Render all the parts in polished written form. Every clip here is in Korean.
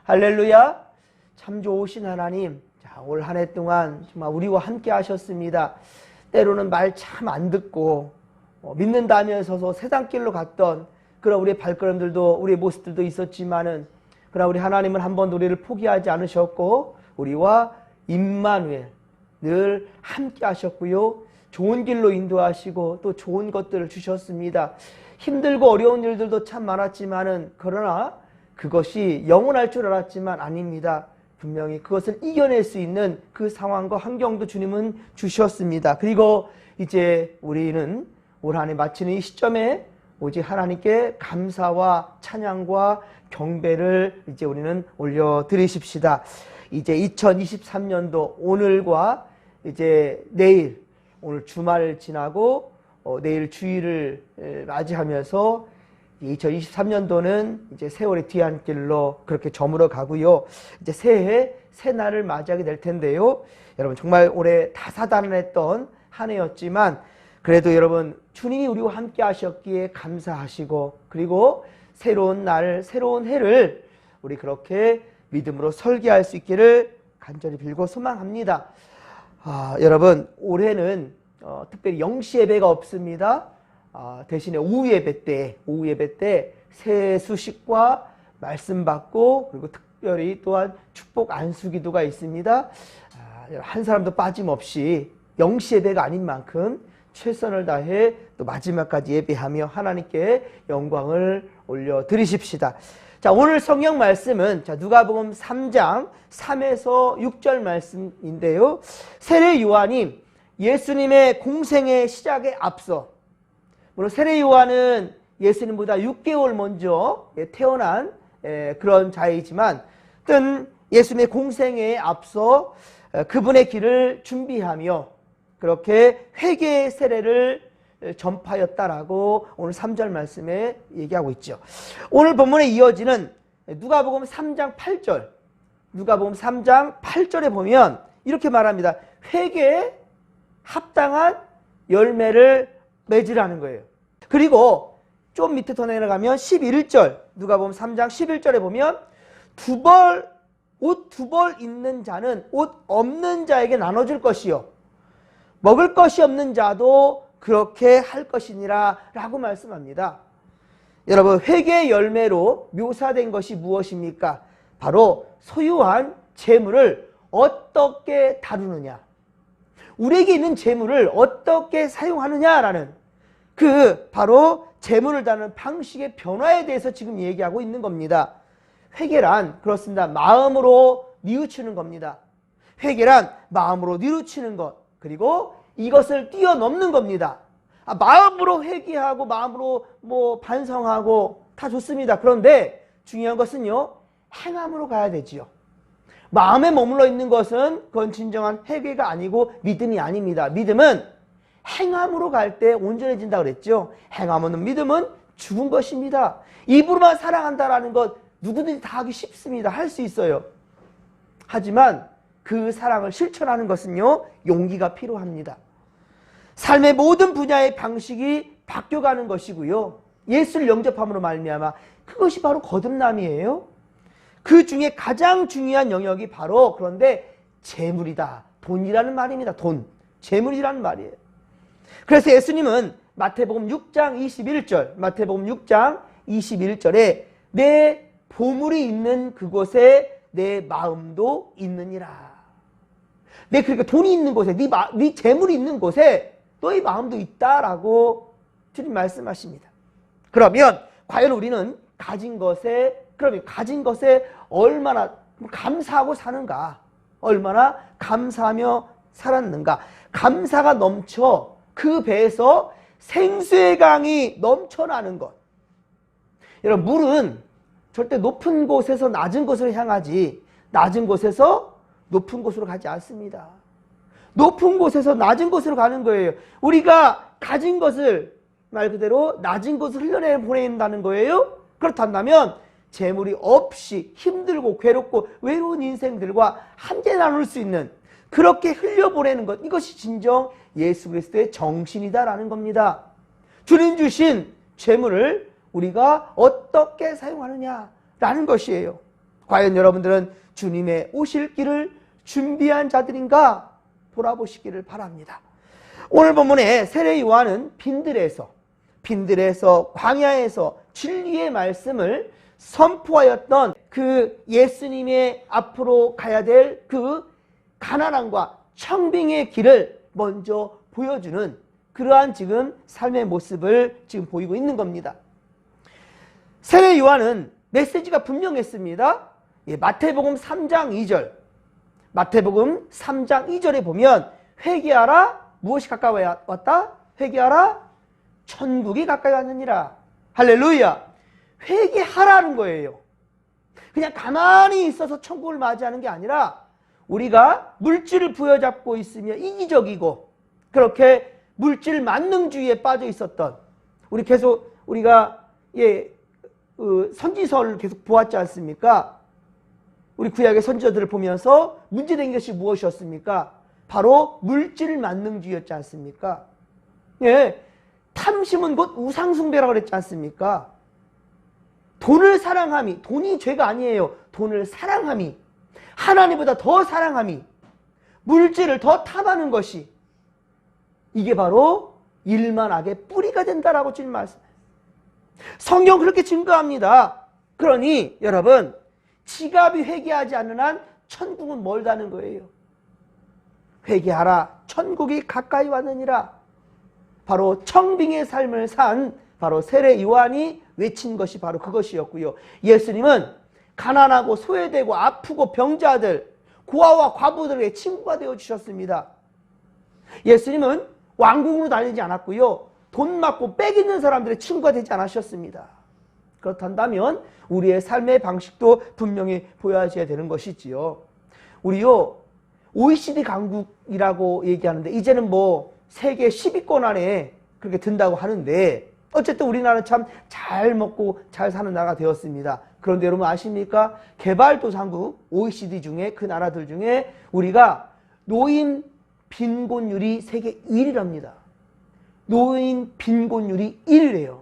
할렐루야. 참 좋으신 하나님, 자, 올 한 해 동안 정말 우리와 함께 하셨습니다. 때로는 말 참 안 듣고 믿는다면서도 세상길로 갔던 그런 우리의 발걸음들도, 우리의 모습들도 있었지만은, 그러나 우리 하나님은 한 번도 우리를 포기하지 않으셨고 우리와 임마누엘 늘 함께 하셨고요, 좋은 길로 인도하시고 또 좋은 것들을 주셨습니다. 힘들고 어려운 일들도 참 많았지만은, 그러나 그것이 영원할 줄 알았지만 아닙니다. 분명히 그것을 이겨낼 수 있는 그 상황과 환경도 주님은 주셨습니다. 그리고 이제 우리는 올 한 해 마치는 이 시점에 오직 하나님께 감사와 찬양과 경배를 이제 우리는 올려드리십시다. 이제 2023년도 오늘과 이제 내일, 오늘 주말을 지나고 내일 주일을 맞이하면서 2023년도는 이제 세월의 뒤안길로 그렇게 저물어 가고요. 이제 새해 새날을 맞이하게 될 텐데요. 여러분, 정말 올해 다사다난했던 한 해였지만 그래도 여러분, 주님이 우리와 함께 하셨기에 감사하시고, 그리고 새로운 날, 새로운 해를 우리 그렇게 믿음으로 설계할 수 있기를 간절히 빌고 소망합니다. 여러분, 올해는 특별히 영시 예배가 없습니다. 대신에 오후 예배 때 세수식과 말씀 받고, 그리고 특별히 또한 축복 안수 기도가 있습니다. 한 사람도 빠짐없이 영시 예배가 아닌 만큼 최선을 다해 또 마지막까지 예배하며 하나님께 영광을 올려드리십시다. 자, 오늘 성경 말씀은 누가복음 3장 3에서 6절 말씀인데요. 세례 요한이 예수님의 공생의 시작에 앞서, 물론 세례 요한은 예수님보다 6개월 먼저 태어난 그런 자이지만, 뜬 예수님의 공생에 앞서 그분의 길을 준비하며 그렇게 회개의 세례를 전파했다라고 오늘 3절 말씀에 얘기하고 있죠. 오늘 본문에 이어지는 누가복음 3장 8절, 누가복음 3장 8절에 보면 이렇게 말합니다. 회개에 합당한 열매를 맺으라는 거예요. 그리고 좀 밑에 더 내려가면 11절, 누가복음 3장 11절에 보면 옷 두 벌 있는 자는 옷 없는 자에게 나눠줄 것이요, 먹을 것이 없는 자도 그렇게 할 것이니라 라고 말씀합니다. 여러분, 회개의 열매로 묘사된 것이 무엇입니까? 바로 소유한 재물을 어떻게 다루느냐, 우리에게 있는 재물을 어떻게 사용하느냐라는 그 바로 재물을 다루는 방식의 변화에 대해서 지금 얘기하고 있는 겁니다. 회개란 그렇습니다. 마음으로 뉘우치는 겁니다. 회개란 마음으로 뉘우치는 것, 그리고 이것을 뛰어넘는 겁니다. 마음으로 회개하고 마음으로 반성하고 다 좋습니다. 그런데 중요한 것은요, 행함으로 가야 되지요. 마음에 머물러 있는 것은 그건 진정한 회개가 아니고 믿음이 아닙니다. 믿음은 행함으로 갈 때 온전해진다고 그랬죠. 행함 없는 믿음은 죽은 것입니다. 입으로만 사랑한다라는 것 누구든지 다 하기 쉽습니다. 할 수 있어요. 하지만 그 사랑을 실천하는 것은요, 용기가 필요합니다. 삶의 모든 분야의 방식이 바뀌어가는 것이고요, 예수를 영접함으로 말미암아 그것이 바로 거듭남이에요. 그 중에 가장 중요한 영역이 바로, 그런데 재물이다, 돈이라는 말입니다. 돈, 재물이라는 말이에요. 그래서 예수님은 마태복음 6장 21절, 마태복음 6장 21절에 내 보물이 있는 그곳에 내 마음도 있느니라. 그러니까 돈이 있는 곳에, 네 재물이 있는 곳에 너의 마음도 있다라고 주님 말씀하십니다. 그러면 과연 우리는 가진 것에 얼마나 감사하고 사는가, 얼마나 감사하며 살았는가. 감사가 넘쳐 그 배에서 생수의 강이 넘쳐나는 것. 여러분, 물은 절대 높은 곳에서 낮은 곳으로 향하지 낮은 곳에서 높은 곳으로 가지 않습니다. 높은 곳에서 낮은 곳으로 가는 거예요. 우리가 가진 것을 말 그대로 낮은 곳을 흘려내 보낸다는 거예요. 그렇다면 재물이 없이 힘들고 괴롭고 외로운 인생들과 함께 나눌 수 있는, 그렇게 흘려보내는 것, 이것이 진정 예수 그리스도의 정신이다라는 겁니다. 주님 주신 재물을 우리가 어떻게 사용하느냐라는 것이에요. 과연 여러분들은 주님의 오실 길을 준비한 자들인가 돌아보시기를 바랍니다. 오늘 본문에 세례 요한은 빈들에서 광야에서 진리의 말씀을 선포하였던 그 예수님의 앞으로 가야 될 그 가난함과 청빙의 길을 먼저 보여주는 그러한 지금 삶의 모습을 지금 보이고 있는 겁니다. 세례 요한은 메시지가 분명했습니다. 마태복음 3장 2절, 마태복음 3장 2절에 보면 회개하라, 무엇이 가까이 왔다? 회개하라, 천국이 가까이 왔느니라. 할렐루야. 회개하라는 거예요. 그냥 가만히 있어서 천국을 맞이하는 게 아니라 우리가 물질을 부여잡고 있으며 이기적이고 그렇게 물질 만능주의에 빠져 있었던 우리가 선지서를 계속 보았지 않습니까? 우리 구약의 선지자들을 보면서 문제된 것이 무엇이었습니까? 바로 물질 만능주의였지 않습니까? 예, 탐심은 곧 우상숭배라고 그랬지 않습니까? 돈을 사랑함이, 돈이 죄가 아니에요. 돈을 사랑함이, 하나님보다 더 사랑함이, 물질을 더 탐하는 것이, 이게 바로 일만 악의 뿌리가 된다라고 주님 말씀해요. 성경 그렇게 증거합니다. 그러니 여러분, 지갑이 회개하지 않는 한 천국은 멀다는 거예요. 회개하라, 천국이 가까이 왔느니라. 바로 청빙의 삶을 산 바로 세례 요한이 외친 것이 바로 그것이었고요. 예수님은 가난하고 소외되고 아프고 병자들, 고아와 과부들에게 친구가 되어주셨습니다. 예수님은 왕궁으로 다니지 않았고요. 돈 많고 빽 있는 사람들의 친구가 되지 않으셨습니다. 그렇단다면 우리의 삶의 방식도 분명히 보여줘야 되는 것이지요. 우리요, OECD 강국이라고 얘기하는데 이제는 뭐 세계 10위권 안에 그렇게 든다고 하는데 어쨌든 우리나라는 참 잘 먹고 잘 사는 나라가 되었습니다. 그런데 여러분 아십니까? 개발도상국 OECD 중에 그 나라들 중에 우리가 노인 빈곤율이 세계 1위랍니다. 노인 빈곤율이 1위래요.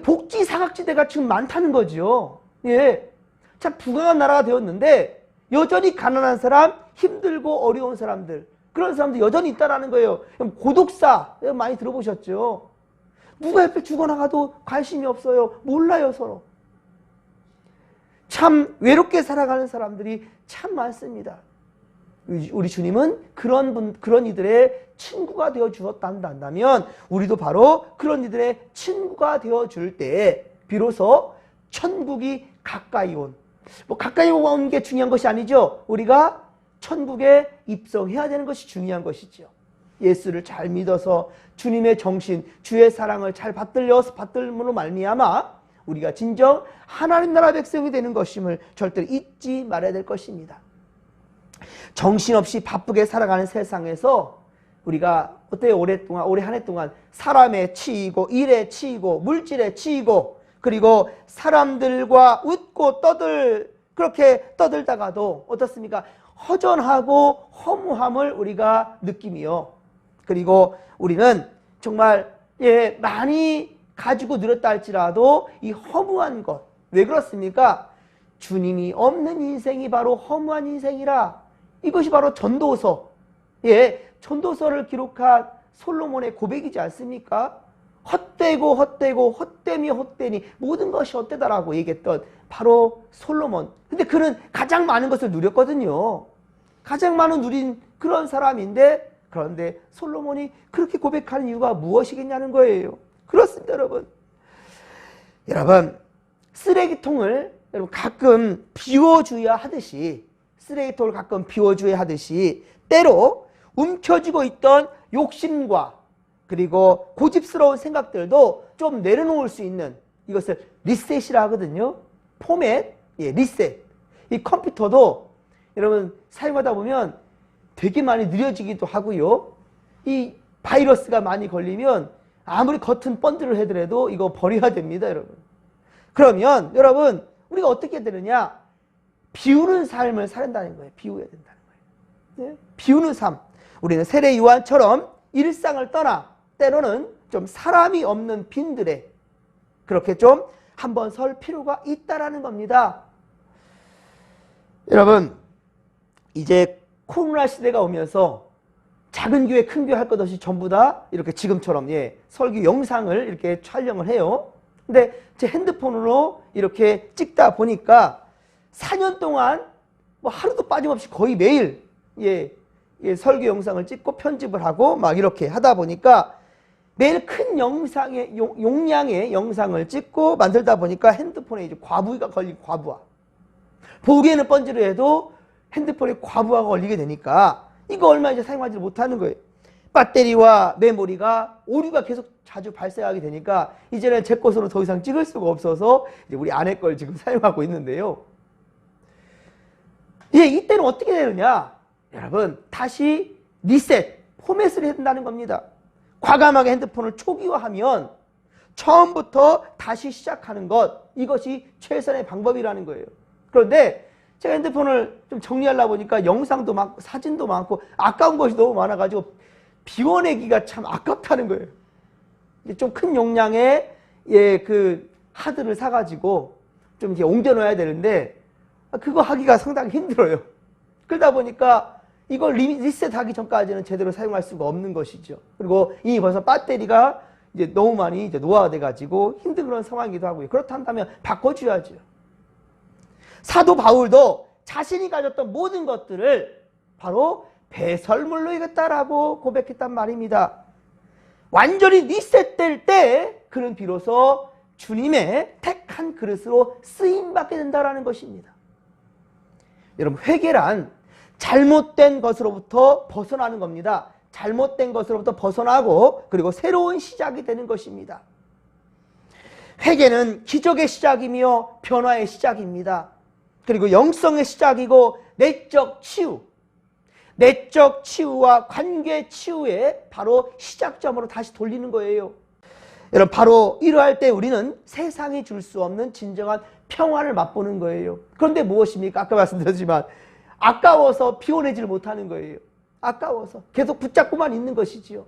복지 사각지대가 지금 많다는 거죠. 예, 참 부강한 나라가 되었는데 여전히 가난한 사람, 힘들고 어려운 사람들, 그런 사람들 여전히 있다라는 거예요. 고독사 많이 들어보셨죠? 누가 옆에 죽어나가도 관심이 없어요. 몰라요, 서로. 참 외롭게 살아가는 사람들이 참 많습니다. 우리 주님은 그런 이들의 친구가 되어 주었단다면 우리도 바로 그런 이들의 친구가 되어 줄 때 비로소 천국이 가까이 가까이 온 게 중요한 것이 아니죠. 우리가 천국에 입성해야 되는 것이 중요한 것이죠. 예수를 잘 믿어서 주님의 정신, 주의 사랑을 잘 받들므로 말미암아 우리가 진정 하나님 나라 백성이 되는 것임을 절대로 잊지 말아야 될 것입니다. 정신없이 바쁘게 살아가는 세상에서 우리가 어때요? 올해 한 해 동안 사람에 치이고 일에 치이고 물질에 치이고 그리고 사람들과 웃고 그렇게 떠들다가도 어떻습니까? 허전하고 허무함을 우리가 느끼며 그리고 우리는 정말 많이 가지고 늘었다 할지라도 이 허무한 것, 왜 그렇습니까? 주님이 없는 인생이 바로 허무한 인생이라. 이것이 바로 전도서, 전도서를 기록한 솔로몬의 고백이지 않습니까? 헛되고 헛되니 모든 것이 헛되다라고 얘기했던 바로 솔로몬. 근데 그는 가장 많은 것을 누렸거든요. 가장 많은 누린 그런 사람인데 그런데 솔로몬이 그렇게 고백하는 이유가 무엇이겠냐는 거예요. 그렇습니다, 여러분. 여러분, 쓰레기통을 가끔 비워줘야 하듯이 때로 움켜쥐고 있던 욕심과 그리고 고집스러운 생각들도 좀 내려놓을 수 있는 이것을 리셋이라 하거든요. 포맷, 리셋. 이 컴퓨터도 여러분 사용하다 보면 되게 많이 느려지기도 하고요. 이 바이러스가 많이 걸리면 아무리 겉은 번들을 해더라도 이거 버려야 됩니다, 여러분. 그러면 여러분 우리가 어떻게 되느냐? 비우는 삶을 살인다는 거예요. 비워야 된다는 거예요. 네? 비우는 삶. 우리는 세례 요한처럼 일상을 떠나 때로는 좀 사람이 없는 빈들에 그렇게 좀 한번 설 필요가 있다라는 겁니다. 여러분, 이제 코로나 시대가 오면서 작은 교회, 큰 교회 할 것 없이 전부 다 이렇게 지금처럼 설교 영상을 이렇게 촬영을 해요. 근데 제 핸드폰으로 이렇게 찍다 보니까 4년 동안 뭐 하루도 빠짐없이 거의 매일 설교 영상을 찍고 편집을 하고 막 이렇게 하다 보니까 매일 큰 용량의 영상을 찍고 만들다 보니까 핸드폰에 이제 과부하가 걸리고 과부하. 보기에는 번지르해도 핸드폰에 과부하가 걸리게 되니까 이거 얼마 이제 사용하지 못하는 거예요. 배터리와 메모리가 오류가 계속 자주 발생하게 되니까 이제는 제 것으로 더 이상 찍을 수가 없어서 이제 우리 아내 걸 지금 사용하고 있는데요. 이때는 어떻게 되느냐? 여러분, 다시 리셋, 포맷을 해야 된다는 겁니다. 과감하게 핸드폰을 초기화하면 처음부터 다시 시작하는 것, 이것이 최선의 방법이라는 거예요. 그런데 제가 핸드폰을 좀 정리하려고 보니까 영상도 많고 사진도 많고 아까운 것이 너무 많아가지고 비워내기가 참 아깝다는 거예요. 좀 큰 용량의 그 하드를 사가지고 좀 이렇게 옮겨 놓아야 되는데 그거 하기가 상당히 힘들어요. 그러다 보니까 이걸 리셋하기 전까지는 제대로 사용할 수가 없는 것이죠. 그리고 이미 벌써 배터리가 이제 너무 많이 이제 노화돼 가지고 힘든 그런 상황이기도 하고요. 그렇다면 바꿔줘야죠. 사도 바울도 자신이 가졌던 모든 것들을 바로 배설물로 이겼다라고 고백했단 말입니다. 완전히 리셋될 때 그는 비로소 주님의 택한 그릇으로 쓰임받게 된다는 것입니다. 여러분, 회개란 잘못된 것으로부터 벗어나는 겁니다. 잘못된 것으로부터 벗어나고 그리고 새로운 시작이 되는 것입니다. 회개는 기적의 시작이며 변화의 시작입니다. 그리고 영성의 시작이고 내적 치유, 내적 치유와 관계 치유의 바로 시작점으로 다시 돌리는 거예요. 여러분, 바로 이러할 때 우리는 세상이 줄 수 없는 진정한 평화를 맛보는 거예요. 그런데 무엇입니까? 아까 말씀드렸지만 아까워서 비워내지를 못하는 거예요. 아까워서 계속 붙잡고만 있는 것이지요.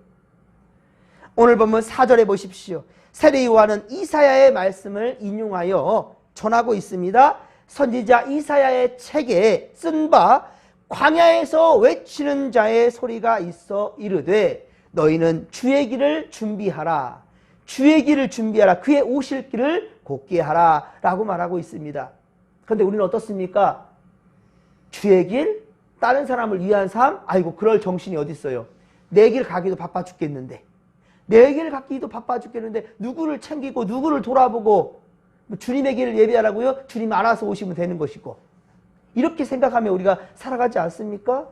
오늘 보면 4절에 보십시오. 세례 요한은 이사야의 말씀을 인용하여 전하고 있습니다. 선지자 이사야의 책에 쓴 바 광야에서 외치는 자의 소리가 있어 이르되 너희는 주의 길을 준비하라. 주의 길을 준비하라. 그의 오실 길을 곧게 하라 라고 말하고 있습니다. 그런데 우리는 어떻습니까? 주의 길? 다른 사람을 위한 삶? 아이고, 그럴 정신이 어디 있어요. 내 길 가기도 바빠 죽겠는데, 내 길 가기도 바빠 죽겠는데 누구를 챙기고 누구를 돌아보고 주님의 길을 예배하라고요? 주님 알아서 오시면 되는 것이고, 이렇게 생각하면 우리가 살아가지 않습니까?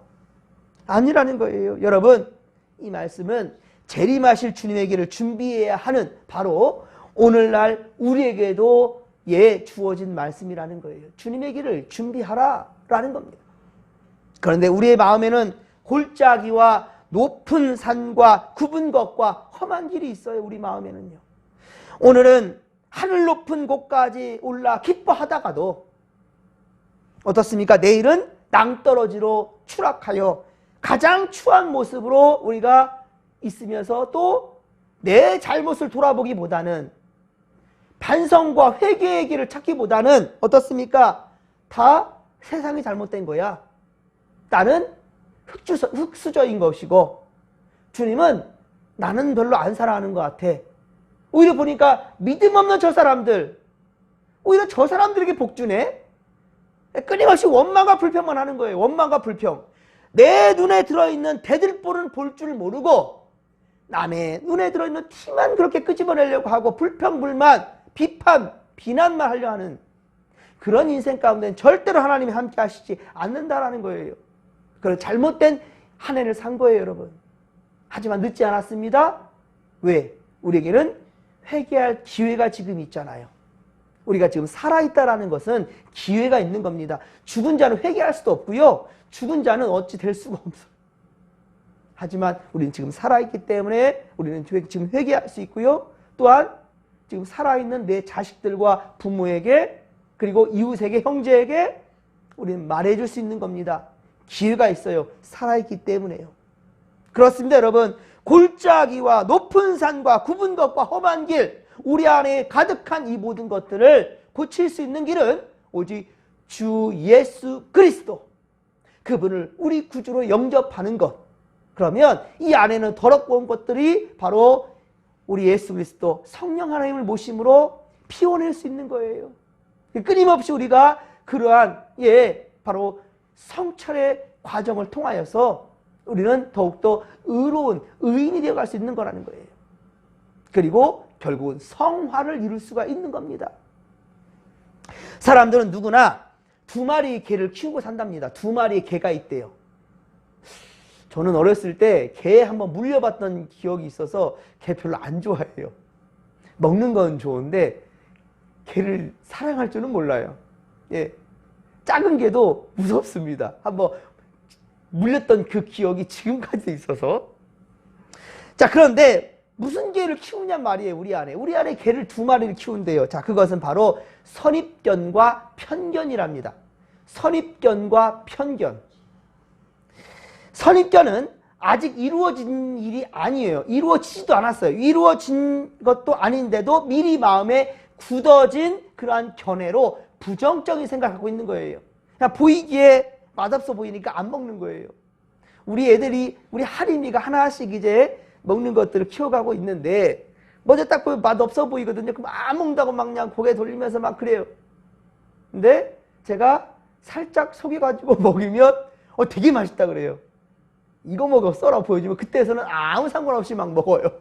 아니라는 거예요. 여러분, 이 말씀은 재림하실 주님의 길을 준비해야 하는 바로 오늘날 우리에게도 주어진 말씀이라는 거예요. 주님의 길을 준비하라 라는 겁니다. 그런데 우리의 마음에는 골짜기와 높은 산과 굽은 것과 험한 길이 있어요. 우리 마음에는요. 오늘은 하늘 높은 곳까지 올라 기뻐하다가도 어떻습니까? 내일은 낭떠러지로 추락하여 가장 추한 모습으로 우리가 있으면서 또 내 잘못을 돌아보기보다는 반성과 회개의 길을 찾기보다는 어떻습니까? 다 세상이 잘못된 거야. 나는 흙수저인 것이고 주님은 나는 별로 안 살아하는 것 같아. 오히려 보니까 믿음 없는 저 사람들, 오히려 저 사람들에게 복주네. 끊임없이 원망과 불평만 하는 거예요. 원망과 불평. 내 눈에 들어있는 대들보는 볼 줄 모르고 남의 눈에 들어있는 티만 그렇게 끄집어내려고 하고 불평불만, 비판, 비난만 하려 하는 그런 인생 가운데는 절대로 하나님이 함께 하시지 않는다라는 거예요. 그런 잘못된 한 해를 산 거예요, 여러분. 하지만 늦지 않았습니다. 왜? 우리에게는 회개할 기회가 지금 있잖아요. 우리가 지금 살아있다라는 것은 기회가 있는 겁니다. 죽은 자는 회개할 수도 없고요. 죽은 자는 어찌 될 수가 없어요. 하지만 우리는 지금 살아있기 때문에 우리는 지금 회개할 수 있고요. 또한 지금 살아있는 내 자식들과 부모에게 그리고 이웃에게 형제에게 우리는 말해줄 수 있는 겁니다. 기회가 있어요. 살아있기 때문에요. 그렇습니다, 여러분. 골짜기와 높은 산과 굽은 것과 험한 길, 우리 안에 가득한 이 모든 것들을 고칠 수 있는 길은 오직 주 예수 그리스도, 그분을 우리 구주로 영접하는 것. 그러면 이 안에는 더럽고 온 것들이 바로 우리 예수 그리스도 성령 하나님을 모심으로 피워낼 수 있는 거예요. 끊임없이 우리가 그러한 바로 성찰의 과정을 통하여서 우리는 더욱더 의로운 의인이 되어갈 수 있는 거라는 거예요. 그리고 결국은 성화를 이룰 수가 있는 겁니다. 사람들은 누구나 두 마리의 개를 키우고 산답니다. 두 마리의 개가 있대요. 저는 어렸을 때 개 한번 물려봤던 기억이 있어서 개 별로 안 좋아해요. 먹는 건 좋은데 개를 사랑할 줄은 몰라요. 작은 개도 무섭습니다. 한번 물렸던 그 기억이 지금까지도 있어서. 자, 그런데 무슨 개를 키우냔 말이에요. 우리 안에 개를 두 마리를 키운대요. 자, 그것은 바로 선입견과 편견이랍니다. 선입견과 편견. 선입견은 아직 이루어진 일이 아니에요. 이루어지지도 않았어요. 이루어진 것도 아닌데도 미리 마음에 굳어진 그러한 견해로 부정적인 생각을 갖고 있는 거예요. 그냥 보이기에 맛없어 보이니까 안 먹는 거예요. 우리 애들이, 우리 할인이가 하나씩 이제 먹는 것들을 키워가고 있는데 먼저 딱 보면 맛없어 보이거든요. 그럼 안 먹는다고 막 그냥 고개 돌리면서 막 그래요. 근데 제가 살짝 속여가지고 먹이면 되게 맛있다 그래요. 이거 먹어 썰어 보여주면 그때에서는 아무 상관없이 막 먹어요.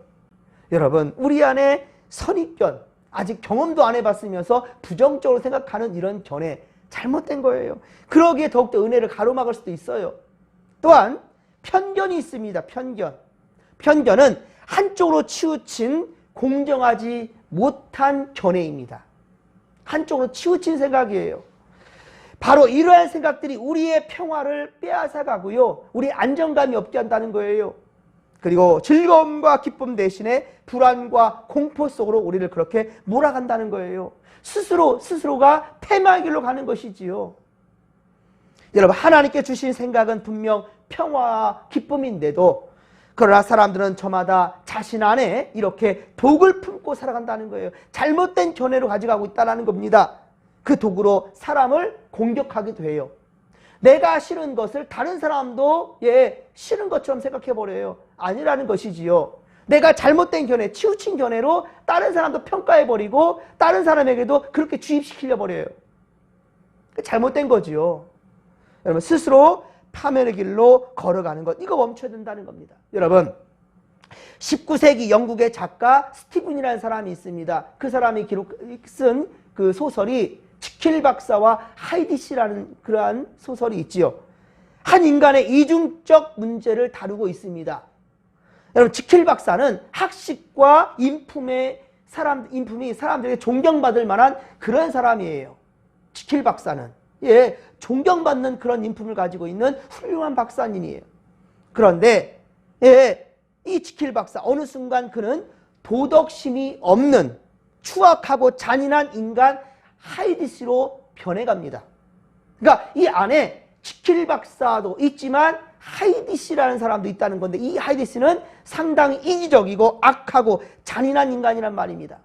여러분, 우리 안에 선입견, 아직 경험도 안 해봤으면서 부정적으로 생각하는 이런 견해, 잘못된 거예요. 그러기에 더욱더 은혜를 가로막을 수도 있어요. 또한 편견이 있습니다. 편견은 한쪽으로 치우친 공정하지 못한 견해입니다. 한쪽으로 치우친 생각이에요. 바로 이러한 생각들이 우리의 평화를 빼앗아가고요, 우리 안정감이 없게 한다는 거예요. 그리고 즐거움과 기쁨 대신에 불안과 공포 속으로 우리를 그렇게 몰아간다는 거예요. 스스로가 패망의 길로 가는 것이지요. 여러분, 하나님께 주신 생각은 분명 평화와 기쁨인데도 그러나 사람들은 저마다 자신 안에 이렇게 독을 품고 살아간다는 거예요. 잘못된 견해로 가져가고 있다는 겁니다. 그 독으로 사람을 공격하기도 해요. 내가 싫은 것을 다른 사람도 싫은 것처럼 생각해버려요. 아니라는 것이지요. 내가 잘못된 견해, 치우친 견해로 다른 사람도 평가해버리고 다른 사람에게도 그렇게 주입시키려 버려요. 잘못된 거지요. 여러분, 스스로 파멸의 길로 걸어가는 것, 이거 멈춰야 된다는 겁니다. 여러분, 19세기 영국의 작가 스티븐이라는 사람이 있습니다. 그 사람이 쓴 그 소설이 지킬 박사와 하이디 씨라는 그러한 소설이 있지요. 한 인간의 이중적 문제를 다루고 있습니다. 여러분, 지킬 박사는 학식과 인품이 사람들에게 존경받을 만한 그런 사람이에요. 지킬 박사는 존경받는 그런 인품을 가지고 있는 훌륭한 박사님이에요. 그런데 이 지킬 박사, 어느 순간 그는 도덕심이 없는 추악하고 잔인한 인간 하이디 씨로 변해갑니다. 그러니까 이 안에 지킬 박사도 있지만 하이디 씨라는 사람도 있다는 건데, 이 하이디 씨는 상당히 이기적이고 악하고 잔인한 인간이란 말입니다.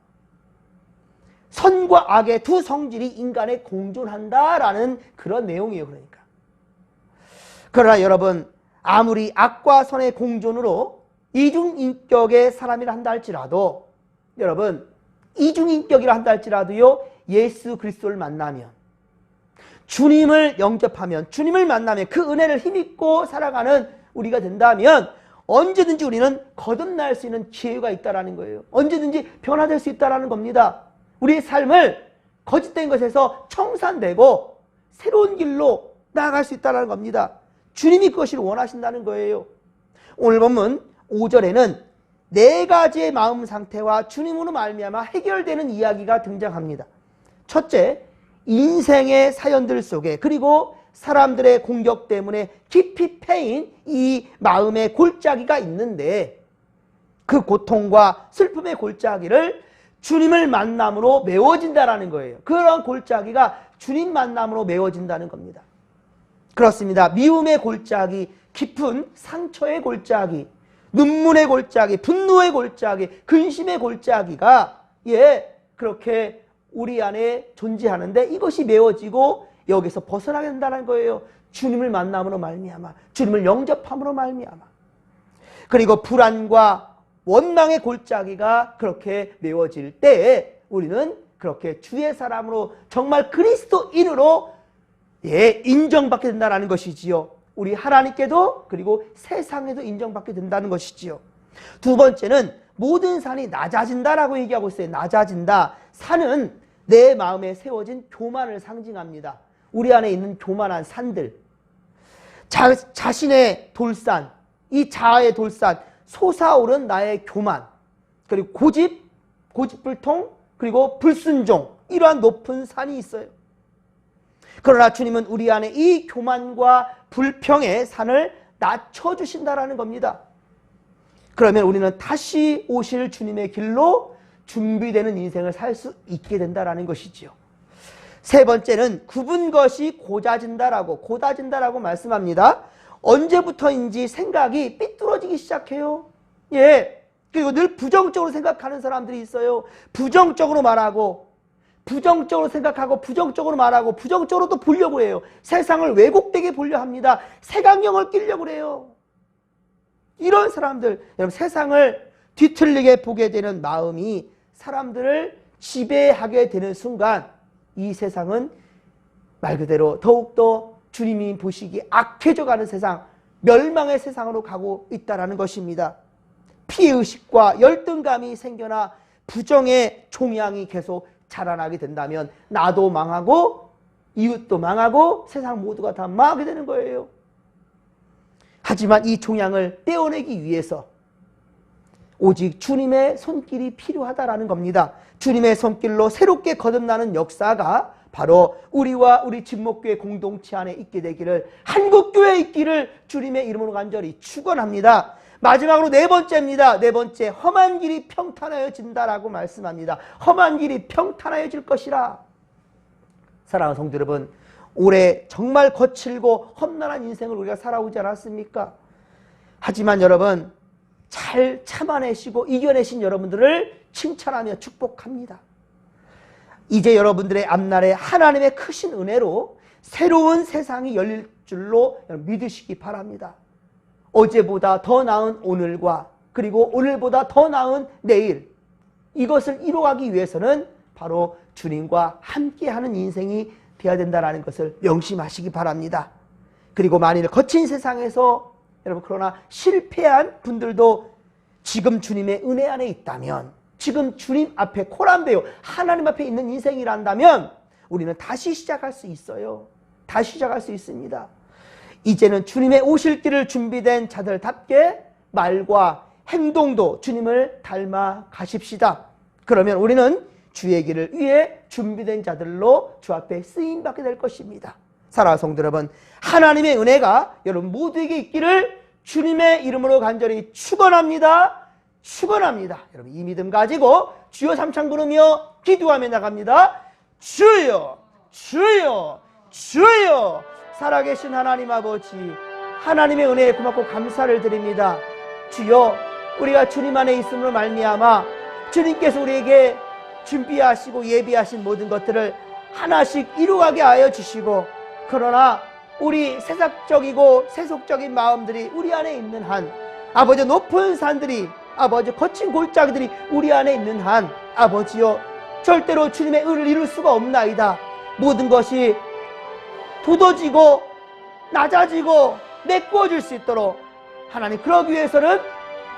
선과 악의 두 성질이 인간에 공존한다라는 그런 내용이에요. 그러나 여러분, 아무리 악과 선의 공존으로 이중인격의 사람이라 한다 할지라도, 여러분, 이중인격이라 한다 할지라도요, 예수 그리스도를 만나면, 주님을 영접하면, 주님을 만나면, 그 은혜를 힘입고 살아가는 우리가 된다면 언제든지 우리는 거듭날 수 있는 기회가 있다는 거예요. 언제든지 변화될 수 있다는 겁니다. 우리의 삶을 거짓된 것에서 청산되고 새로운 길로 나아갈 수 있다는 겁니다. 주님이 그것을 원하신다는 거예요. 오늘 본문 5절에는 네 가지의 마음 상태와 주님으로 말미암아 해결되는 이야기가 등장합니다. 첫째, 인생의 사연들 속에, 그리고 사람들의 공격 때문에 깊이 패인 이 마음의 골짜기가 있는데, 그 고통과 슬픔의 골짜기를 주님을 만남으로 메워진다는 거예요. 그런 골짜기가 주님 만남으로 메워진다는 겁니다. 그렇습니다. 미움의 골짜기, 깊은 상처의 골짜기, 눈물의 골짜기, 분노의 골짜기, 근심의 골짜기가 그렇게 우리 안에 존재하는데, 이것이 메워지고 여기서 벗어나게 된다는 거예요. 주님을 만남으로 말미암아, 주님을 영접함으로 말미암아. 그리고 불안과 원망의 골짜기가 그렇게 메워질 때에 우리는 그렇게 주의 사람으로 정말 그리스도인으로 인정받게 된다는 것이지요. 우리 하나님께도 그리고 세상에도 인정받게 된다는 것이지요. 두 번째는 모든 산이 낮아진다라고 얘기하고 있어요. 낮아진다. 산은 내 마음에 세워진 교만을 상징합니다. 우리 안에 있는 교만한 산들, 자신의 돌산, 이 자아의 돌산, 솟아오른 나의 교만, 그리고 고집불통, 그리고 불순종, 이러한 높은 산이 있어요. 그러나 주님은 우리 안에 이 교만과 불평의 산을 낮춰주신다라는 겁니다. 그러면 우리는 다시 오실 주님의 길로 준비되는 인생을 살 수 있게 된다라는 것이지요. 세 번째는 굽은 것이 고다진다라고 말씀합니다. 언제부터인지 생각이 삐뚤어지기 시작해요. 그리고 늘 부정적으로 생각하는 사람들이 있어요. 부정적으로 말하고, 부정적으로 생각하고, 부정적으로 말하고, 부정적으로 또 보려고 해요. 세상을 왜곡되게 보려 합니다. 색안경을 끼려고 해요. 이런 사람들, 여러분, 세상을 뒤틀리게 보게 되는 마음이 사람들을 지배하게 되는 순간 이 세상은 말 그대로 더욱더 주님이 보시기에 악해져가는 세상, 멸망의 세상으로 가고 있다는 것입니다. 피의식과 열등감이 생겨나 부정의 종양이 계속 자라나게 된다면 나도 망하고 이웃도 망하고 세상 모두가 다 망하게 되는 거예요. 하지만 이 종양을 떼어내기 위해서 오직 주님의 손길이 필요하다라는 겁니다. 주님의 손길로 새롭게 거듭나는 역사가 바로 우리와 우리 진목교회 공동체 안에 있게 되기를, 한국교회에 있기를 주님의 이름으로 간절히 축원합니다. 마지막으로 네 번째입니다. 네 번째, 험한 길이 평탄하여진다라고 말씀합니다. 험한 길이 평탄하여질 것이라. 사랑하는 성도 여러분, 올해 정말 거칠고 험난한 인생을 우리가 살아오지 않았습니까? 하지만 여러분, 잘 참아내시고 이겨내신 여러분들을 칭찬하며 축복합니다. 이제 여러분들의 앞날에 하나님의 크신 은혜로 새로운 세상이 열릴 줄로 믿으시기 바랍니다. 어제보다 더 나은 오늘과 그리고 오늘보다 더 나은 내일, 이것을 이루어가기 위해서는 바로 주님과 함께하는 인생이 되어야 된다는 것을 명심하시기 바랍니다. 그리고 만일 거친 세상에서 여러분 그러나 실패한 분들도 지금 주님의 은혜 안에 있다면, 지금 주님 앞에 코람데요 하나님 앞에 있는 인생이란다면 우리는 다시 시작할 수 있어요. 다시 시작할 수 있습니다. 이제는 주님의 오실 길을 준비된 자들답게 말과 행동도 주님을 닮아 가십시다. 그러면 우리는 주의 길을 위해 준비된 자들로 주 앞에 쓰임받게 될 것입니다. 사랑하는 성도 여러분, 하나님의 은혜가 여러분 모두에게 있기를 주님의 이름으로 간절히 축원합니다. 축원합니다. 여러분 이 믿음 가지고 주여 삼창 부르며 기도하며 나갑니다. 주여, 주여, 주여. 살아계신 하나님 아버지, 하나님의 은혜에 고맙고 감사를 드립니다. 주여, 우리가 주님 안에 있음으로 말미암아 주님께서 우리에게 준비하시고 예비하신 모든 것들을 하나씩 이루어가게 하여 주시고, 그러나 우리 세상적이고 세속적인 마음들이 우리 안에 있는 한, 아버지 높은 산들이, 아버지 거친 골짜기들이 우리 안에 있는 한, 아버지여 절대로 주님의 의를 이룰 수가 없나이다. 모든 것이 도더지고 낮아지고 메꾸어질 수 있도록 하나님, 그러기 위해서는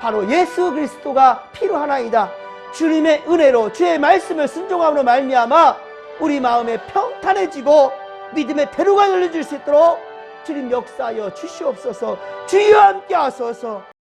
바로 예수 그리스도가 필요하나이다. 주님의 은혜로 주의 말씀을 순종함으로 말미암아 우리 마음에 평탄해지고 믿음의 대로가 열려질 수 있도록 주님 역사하여 주시옵소서. 주여 함께 하소서.